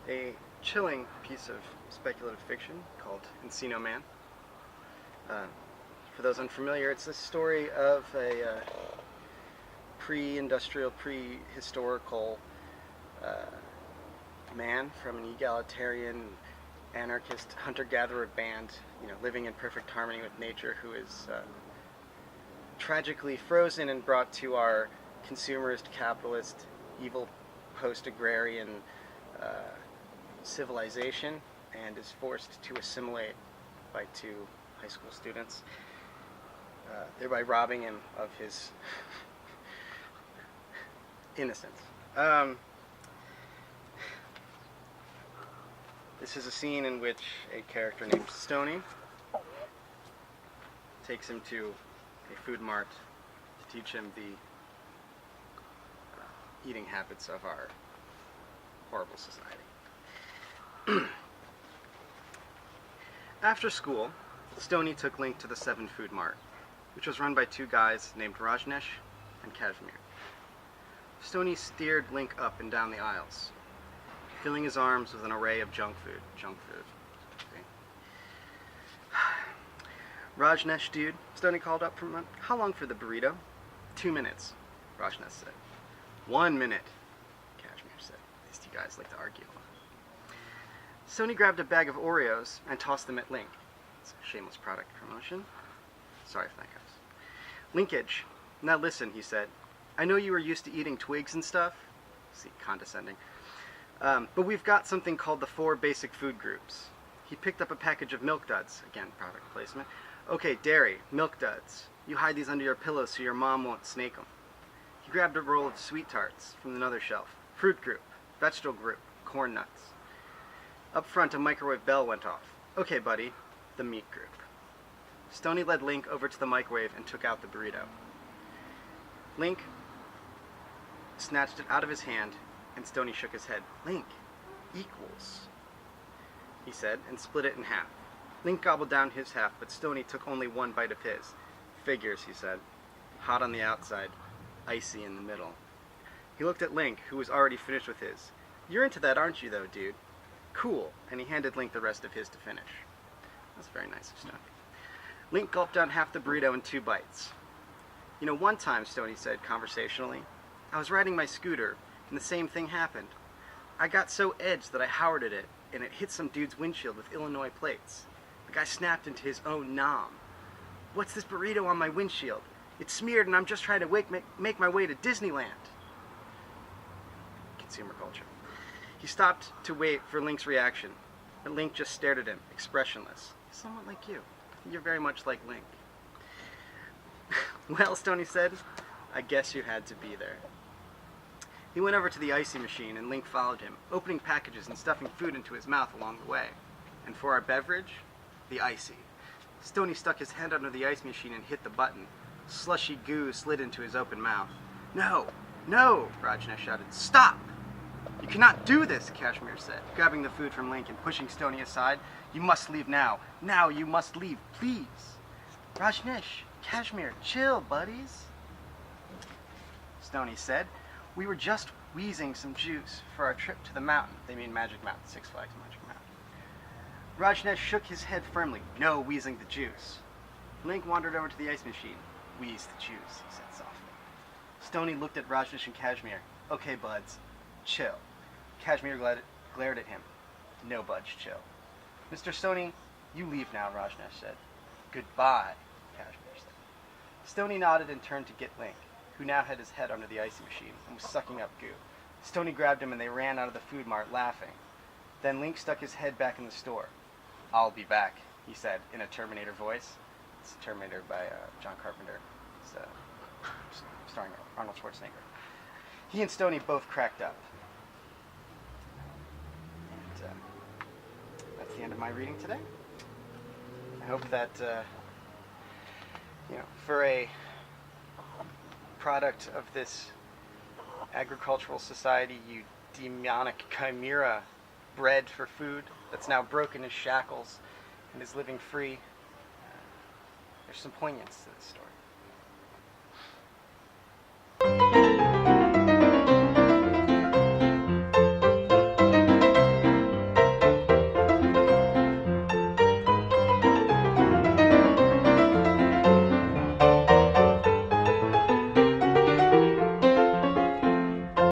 a chilling piece of speculative fiction called Encino Man. For those unfamiliar, it's the story of a pre-industrial, prehistorical man from an egalitarian, anarchist, hunter-gatherer band, living in perfect harmony with nature, who is tragically frozen and brought to our consumerist, capitalist, evil, post-agrarian civilization, and is forced to assimilate by two high school students, thereby robbing him of his innocence. This is a scene in which a character named Stoney takes him to a food mart to teach him the eating habits of our horrible society. After school, Stoney took Link to the 7 Food Mart, which was run by two guys named Rajneesh and Kashmir. Stoney steered Link up and down the aisles, filling his arms with an array of junk food. Okay. Rajneesh, dude, Stoney called up from him. How long for the burrito? 2 minutes, Rajneesh said. 1 minute, Kashmir said. These two guys like to argue. Stoney grabbed a bag of Oreos and tossed them at Link. It's a shameless product promotion. Sorry for that, guys. Linkage. Now listen, he said. I know you were used to eating twigs and stuff. See, condescending. But we've got something called the 4 basic food groups. He picked up a package of Milk Duds. Again, product placement. Okay, dairy, Milk Duds. You hide these under your pillow so your mom won't snake them. He grabbed a roll of Sweet Tarts from another shelf. Fruit group, vegetable group, corn nuts. Up front, a microwave bell went off. Okay, buddy, the meat group. Stoney led Link over to the microwave and took out the burrito. Link snatched it out of his hand, and Stoney shook his head. Link, equals, he said, and split it in half. Link gobbled down his half, but Stoney took only 1 bite of his. Figures, he said. Hot on the outside, icy in the middle. He looked at Link, who was already finished with his. You're into that, aren't you, though, dude? Cool. And he handed Link the rest of his to finish. That's very nice of Stoney. Link gulped down half the burrito in 2 bites. One time, Stoney said conversationally, I was riding my scooter, and the same thing happened. I got so edged that I howarded it, and it hit some dude's windshield with Illinois plates. The guy snapped into his own nom. What's this burrito on my windshield? It's smeared, and I'm just trying to make my way to Disneyland. Consumer culture. He stopped to wait for Link's reaction, but Link just stared at him, expressionless. He's somewhat like you. You're very much like Link. Well, Stoney said, I guess you had to be there. He went over to the icy machine, and Link followed him, opening packages and stuffing food into his mouth along the way. And for our beverage, the icy. Stoney stuck his hand under the ice machine and hit the button. Slushy goo slid into his open mouth. No, no, Rajneesh shouted. Stop! You cannot do this, Kashmir said, grabbing the food from Link and pushing Stoney aside. You must leave now. Now you must leave, please. Rajneesh, Kashmir, chill, buddies, Stoney said. We were just wheezing some juice for our trip to the mountain. They mean Magic Mountain, Six Flags Magic Mountain. Rajneesh shook his head firmly. No wheezing the juice. Link wandered over to the ice machine. Wheeze the juice, he said softly. Stoney looked at Rajneesh and Kashmir. Okay, buds, chill. Kashmir glared at him. No budge, chill. Mr. Stoney, you leave now, Rajneesh said. Goodbye, Kashmir said. Stoney nodded and turned to get Link, who now had his head under the icy machine and was sucking up goo. Stoney grabbed him and they ran out of the food mart laughing. Then Link stuck his head back in the store. I'll be back, he said in a Terminator voice. It's Terminator by John Carpenter. It's starring Arnold Schwarzenegger. He and Stoney both cracked up. And that's the end of my reading today. I hope that, for a product of this agricultural society, you demonic chimera bred for food that's now broken his shackles and is living free, there's some poignance to this story.